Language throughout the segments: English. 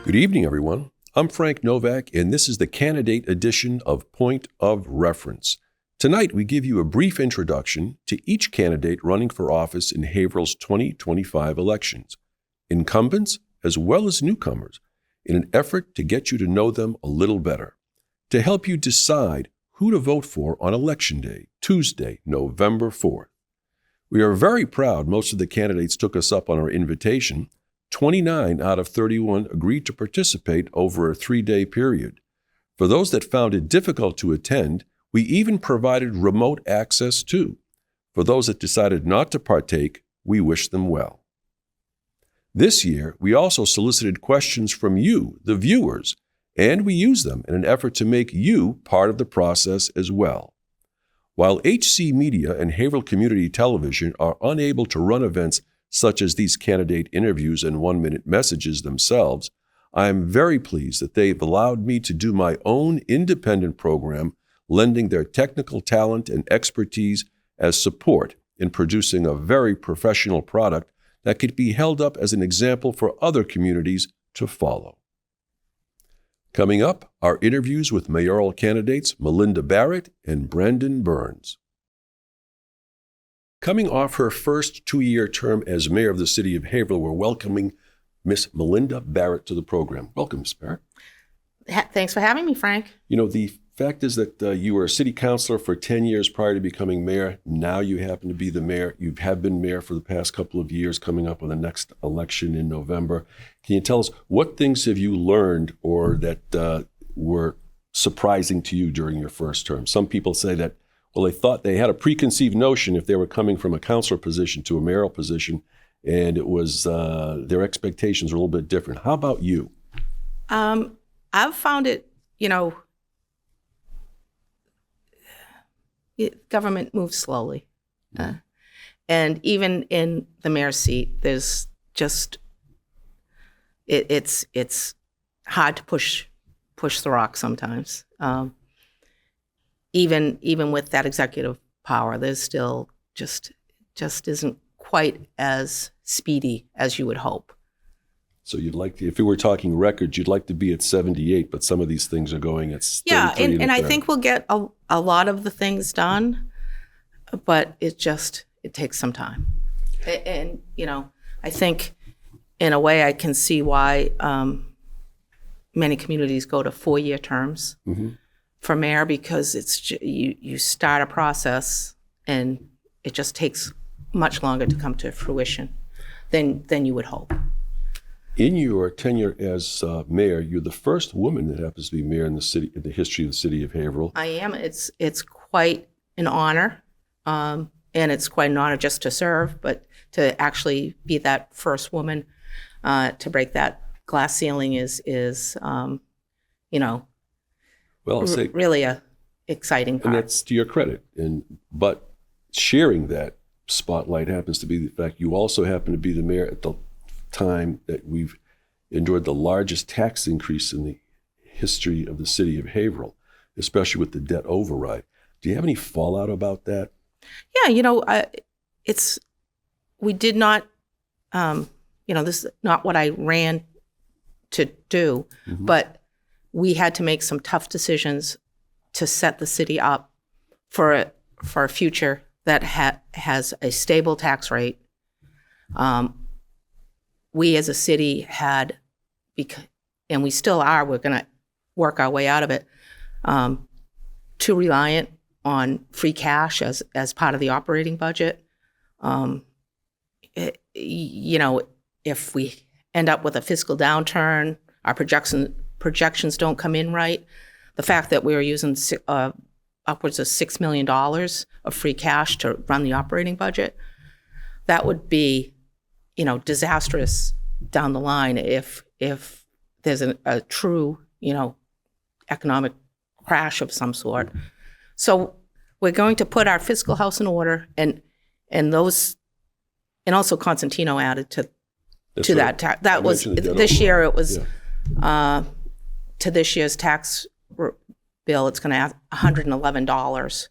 Good evening, everyone. I'm Frank Novak, and this is the candidate edition of Point of Reference. Tonight, we give you a brief introduction to each candidate running for office in Haverhill's 2025 elections, incumbents as well as newcomers, in an effort to get you to know them a little better, to help you decide who to vote for on Election Day, Tuesday, November 4th. We are very proud most of the candidates took us up on our invitation. 29 out of 31 agreed to participate over a 3-day period. For those that found it difficult to attend, we even provided remote access too. For those that decided not to partake, we wish them well. This year, we also solicited questions from you, the viewers, and we used them in an effort to make you part of the process as well. While HC Media and Haverhill Community Television are unable to run events such as these candidate interviews and 1-minute messages themselves, I am very pleased that they've allowed me to do my own independent program, lending their technical talent and expertise as support in producing a very professional product that could be held up as an example for other communities to follow. Coming up, our interviews with mayoral candidates Melinda Barrett and Brandon Burns. Coming off her first 2-year term as mayor of the city of Haverhill, we're welcoming Miss Melinda Barrett to the program. Welcome, Miss Barrett. Thanks for having me, Frank. You know, the fact is that you were a city councilor for 10 years prior to becoming mayor. Now you happen to be the mayor. You have been mayor for the past couple of years, coming up on the next election in November. Can you tell us what things have you learned or that were surprising to you during your first term? Some people say that, well, they thought they had a preconceived notion if they were coming from a councilor position to a mayoral position, and it was their expectations were a little bit different. How about you? I've found it, government moves slowly. And even in the mayor's seat, there's just, it's hard to push the rock sometimes. Even with that executive power, there's still just isn't quite as speedy as you would hope. So you'd like to, if we were talking records, you'd like to be at 78, but some of these things are going at 33. Yeah, and I think we'll get a lot of the things done, but it takes some time. And I think in a way I can see why many communities go to 4-year terms. Mm-hmm. For mayor, because it's you start a process and it just takes much longer to come to fruition than you would hope. In your tenure as mayor, you're the first woman that happens to be mayor in the city, in the history of the city of Haverhill. I am. It's quite an honor, and it's quite an honor just to serve, but to actually be that first woman to break that glass ceiling is Well, I'll say, really a exciting part. And that's to your credit. But sharing that spotlight happens to be the fact you also happen to be the mayor at the time that we've enjoyed the largest tax increase in the history of the city of Haverhill, especially with the debt override. Do you have any fallout about that? Yeah, we did not, this is not what I ran to do, mm-hmm. but we had to make some tough decisions to set the city up for a future that has a stable tax rate. We as a city had, and we still are, we're going to work our way out of it, too reliant on free cash as part of the operating budget. If we end up with a fiscal downturn, our projections don't come in right. The fact that we are using upwards of $6 million of free cash to run the operating budget, that would be, disastrous down the line if there's a true, economic crash of some sort. So we're going to put our fiscal house in order, and those, and also Constantino added to that. That was this year. It was to this year's tax bill. It's going to add $111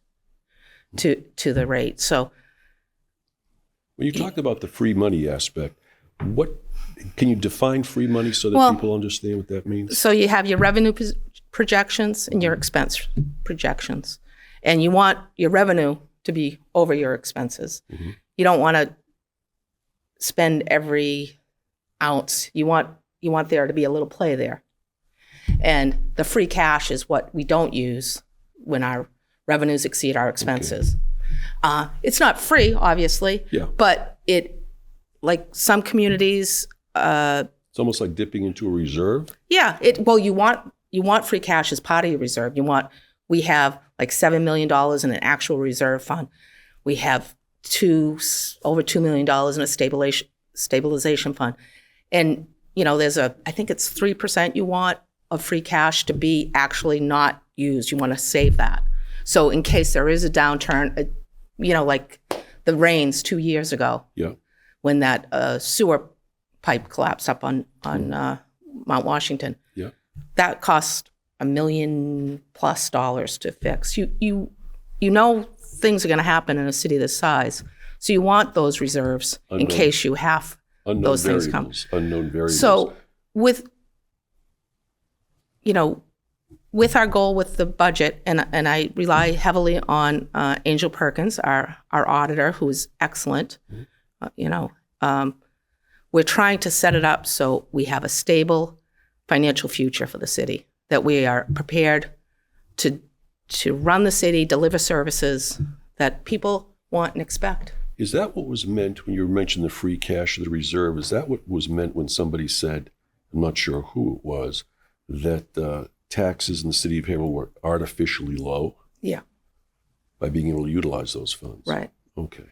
to the rate. So when you talked about the free money aspect, what Can you define free money so that people understand what that means? So you have your revenue projections and your expense projections. And you want your revenue to be over your expenses. Mm-hmm. You don't want to spend every ounce. You want there to be a little play there. And the free cash is what we don't use when our revenues exceed our expenses. Okay. It's not free, obviously, but like some communities, it's almost like dipping into a reserve. Yeah. You want free cash as part of your reserve. We have like $7 million in an actual reserve fund. We have over $2 million in a stabilization fund. And, there's I think it's 3% you want of free cash to be actually not used. You want to save that. So in case there is a downturn, like the rains 2 years ago, when that sewer pipe collapsed up on Mount Washington, that cost $1 million+ to fix. You know things are going to happen in a city this size, so you want those reserves in case you have those things come. Unknown variables. So with our goal with the budget, and I rely heavily on Angel Perkins, our auditor, who is excellent. We're trying to set it up so we have a stable financial future for the city, that we are prepared to run the city, deliver services that people want and expect. Is that what was meant when you mentioned the free cash of the reserve? Is that what was meant when somebody said, I'm not sure who it was, that taxes in the city of Haverhill were artificially low? Yeah. By being able to utilize those funds? Right. Okay.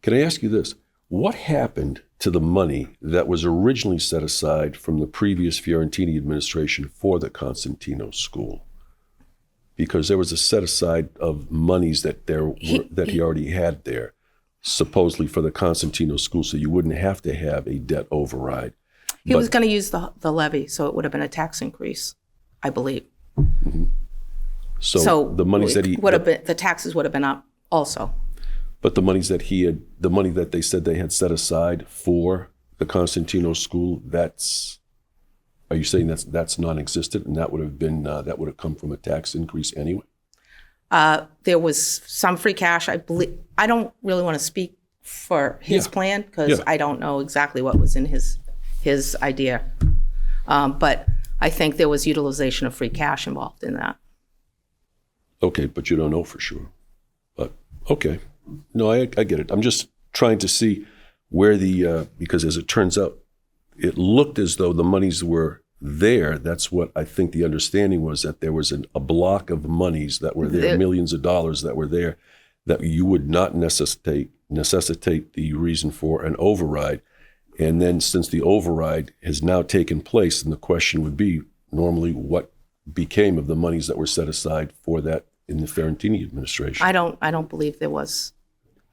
Can I ask you this? What happened to the money that was originally set aside from the previous Fiorentini administration for the Constantino School? Because there was a set aside of monies that he already had there, supposedly for the Constantino School, so you wouldn't have to have a debt override. He was going to use the levy, so it would have been a tax increase, I believe. Mm-hmm. So the monies that the taxes would have been up also. But the monies that the money that they said they had set aside for the Constantino School, are you saying that's non-existent, and that would have come from a tax increase anyway? There was some free cash, I believe. I don't really want to speak for his plan because I don't know exactly what was in his idea. But I think there was utilization of free cash involved in that. Okay, but you don't know for sure. But okay. No, I get it. I'm just trying to see where because as it turns out, it looked as though the monies were there. That's what I think the understanding was, that there was a block of monies that were there, millions of dollars that were there, that you would not necessitate the reason for an override. And then since the override has now taken place, then the question would be normally what became of the monies that were set aside for that in the Fiorentini administration. I don't believe there was.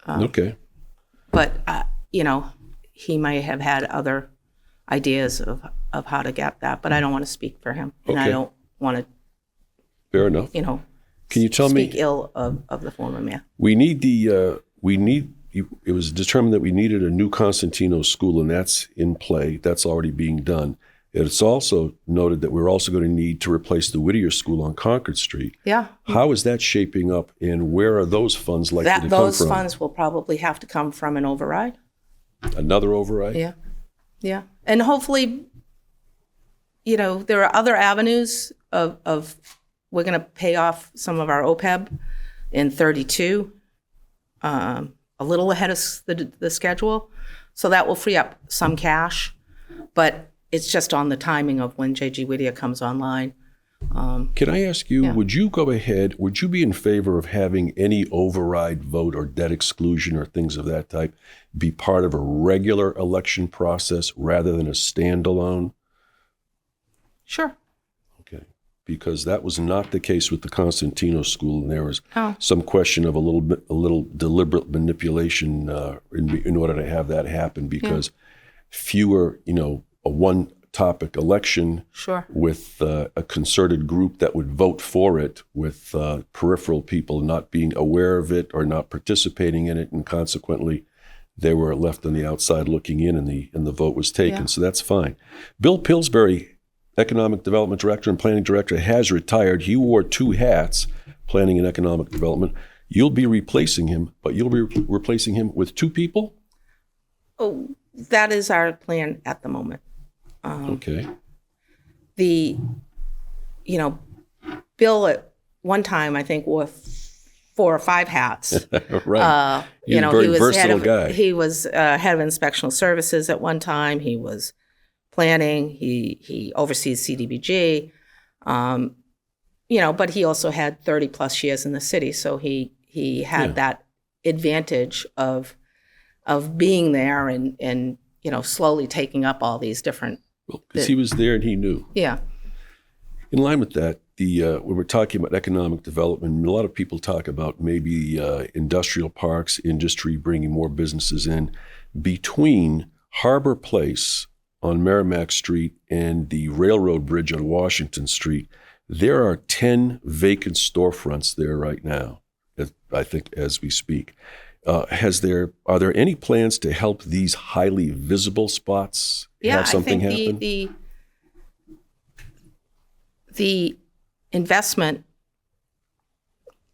Okay. But he may have had other ideas of how to get that, but I don't want to speak for him, and I don't want to. Fair enough. Can you tell me? Speak ill of the former mayor. It was determined that we needed a new Constantino School, and that's in play. That's already being done. It's also noted that we're also going to need to replace the Whittier School on Concord Street. Yeah. How is that shaping up, and where are those funds likely to come from? Those funds will probably have to come from an override. Another override? Yeah. And hopefully, there are other avenues of we're going to pay off some of our OPEB in 32, a little ahead of the schedule. So that will free up some cash, but it's just on the timing of when J.G. Whittier comes online. Can I ask you, would you be in favor of having any override vote or debt exclusion or things of that type be part of a regular election process rather than a standalone? Sure. Okay. Because that was not the case with the Constantino School, and there was some question of a little deliberate manipulation in order to have that happen, because fewer, a one-topic election with a concerted group that would vote for it, with peripheral people not being aware of it or not participating in it, and consequently they were left on the outside looking in, and the vote was taken. Yeah. So that's fine. Bill Pillsbury, Economic Development Director and Planning Director, has retired. He wore 2 hats, Planning and Economic Development. You'll be replacing him, but you'll be replacing him with 2 people? Oh, that is our plan at the moment. Okay. Bill at one time, I think, wore 4 or 5 hats. Right. He's a very versatile guy. He was head of inspectional services at one time. He was planning. He oversees CDBG. But he also had 30 plus years in the city, so he had that advantage of being there and slowly taking up all these different. Well, because he was there and he knew. Yeah. In line with that, when we're talking about economic development, a lot of people talk about maybe industrial parks, industry bringing more businesses in. Between Harbor Place on Merrimack Street and the railroad bridge on Washington Street, there are 10 vacant storefronts there right now, I think, as we speak. Are there any plans to help these highly visible spots have something happen? The investment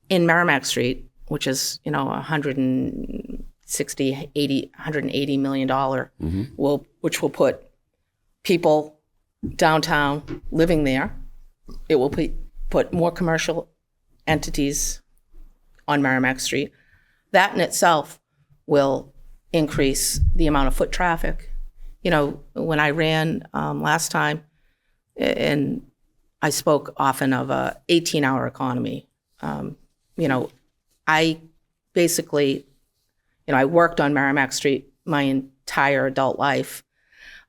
in Merrimack Street, which is $180 million, which will put people downtown living there. It will put more commercial entities on Merrimack Street. That in itself will increase the amount of foot traffic. When I ran last time, and I spoke often of a 18-hour economy. I basically, I worked on Merrimack Street my entire adult life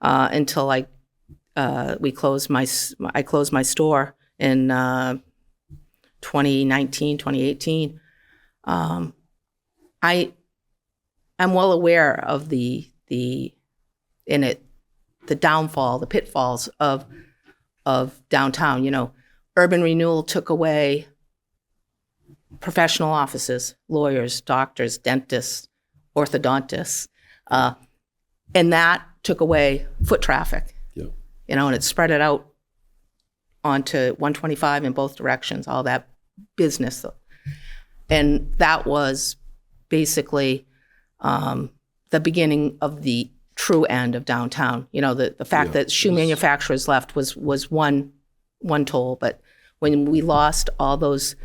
until I closed my store in 2019, 2018. I'm well aware of the downfall, the pitfalls of downtown. Urban renewal took away professional offices, lawyers, doctors, dentists, orthodontists, and that took away foot traffic. Yeah. And it spread it out onto 125 in both directions, all that business. And that was basically the beginning of the true end of downtown. The fact that shoe manufacturers left was one toll, but when we lost all those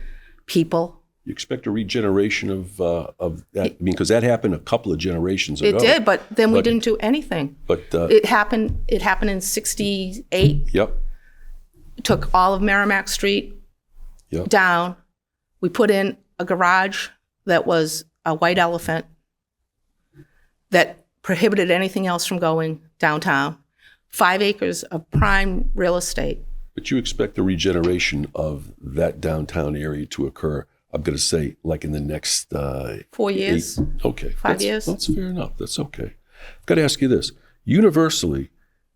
people. You expect a regeneration of that, because that happened a couple of generations ago. It did, but then we didn't do anything. But it happened in '68. Yep. Took all of Merrimack Street down. We put in a garage that was a white elephant that prohibited anything else from going downtown. 5 acres of prime real estate. But you expect the regeneration of that downtown area to occur, I'm going to say, like in the next 4 years. 5 years. That's fair enough. That's okay. I've got to ask you this. Universally,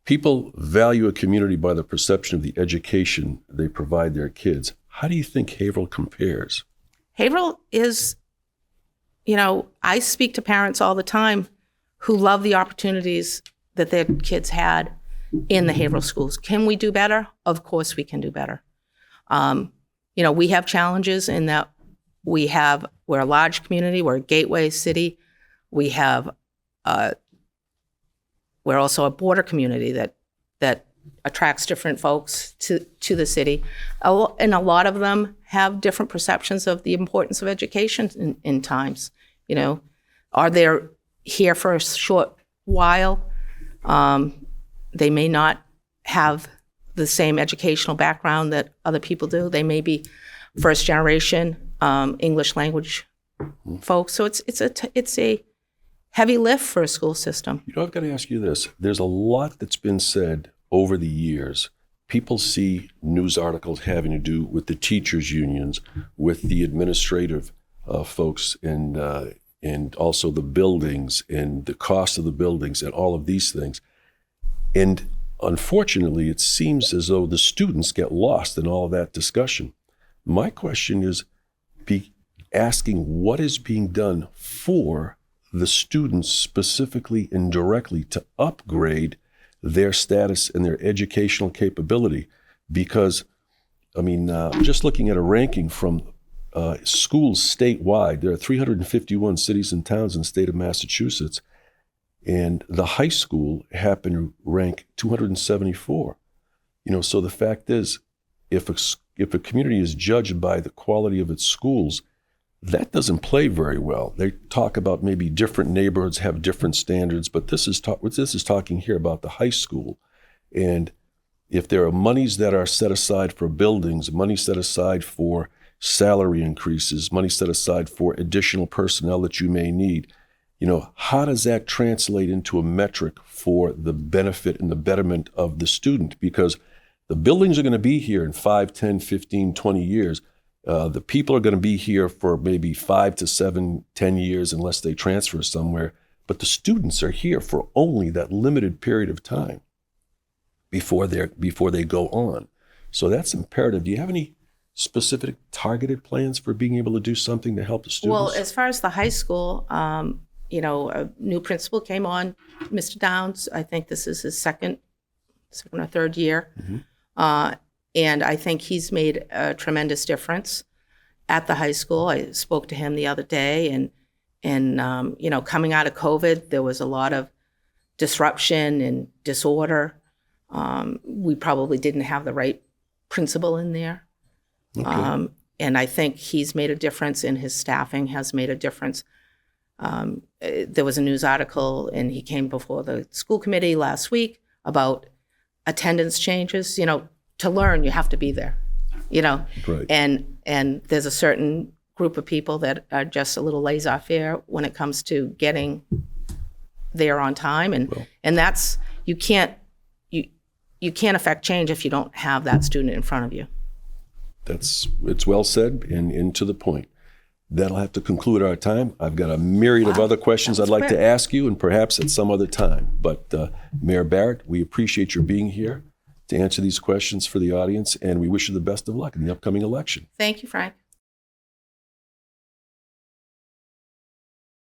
people value a community by the perception of the education they provide their kids. How do you think Haverhill compares? Haverhill is, I speak to parents all the time who love the opportunities that their kids had in the Haverhill schools. Can we do better? Of course we can do better. We have challenges in that we're a large community, we're a gateway city. We're also a border community that attracts different folks to the city. And a lot of them have different perceptions of the importance of education in times. Are they here for a short while? They may not have the same educational background that other people do. They may be first generation English language folks. So it's a heavy lift for a school system. I've got to ask you this. There's a lot that's been said over the years. People see news articles having to do with the teachers' unions, with the administrative folks, and also the buildings and the cost of the buildings and all of these things. And unfortunately, it seems as though the students get lost in all of that discussion. My question is asking what is being done for the students specifically and directly to upgrade their status and their educational capability. Because, I mean, just looking at a ranking from schools statewide, there are 351 cities and towns in the state of Massachusetts, and the high school happened to rank 274. So the fact is, if a community is judged by the quality of its schools, that doesn't play very well. They talk about maybe different neighborhoods have different standards, but this is talking here about the high school. And if there are monies that are set aside for buildings, money set aside for salary increases, money set aside for additional personnel that you may need, how does that translate into a metric for the benefit and the betterment of the student? Because the buildings are going to be here in 5, 10, 15, 20 years. The people are going to be here for maybe 5 to 7, 10 years unless they transfer somewhere. But the students are here for only that limited period of time before they go on. So that's imperative. Do you have any specific targeted plans for being able to do something to help the students? Well, as far as the high school, a new principal came on, Mr. Downs. I think this is his second or third year. Mm-hmm. And I think he's made a tremendous difference at the high school. I spoke to him the other day, and coming out of COVID, there was a lot of disruption and disorder. We probably didn't have the right principal in there. Okay. And I think he's made a difference, and his staffing has made a difference. There was a news article, and he came before the school committee last week about attendance changes. To learn, you have to be there, right. And there's a certain group of people that are just a little laissez-faire when it comes to getting there on time, and that's you can't affect change if you don't have that student in front of you. It's well said and to the point. That'll have to conclude our time. I've got a myriad of other questions I'd like to ask you, and perhaps at some other time. But Mayor Barrett, we appreciate your being here to answer these questions for the audience, and we wish you the best of luck in the upcoming election. Thank you, Frank.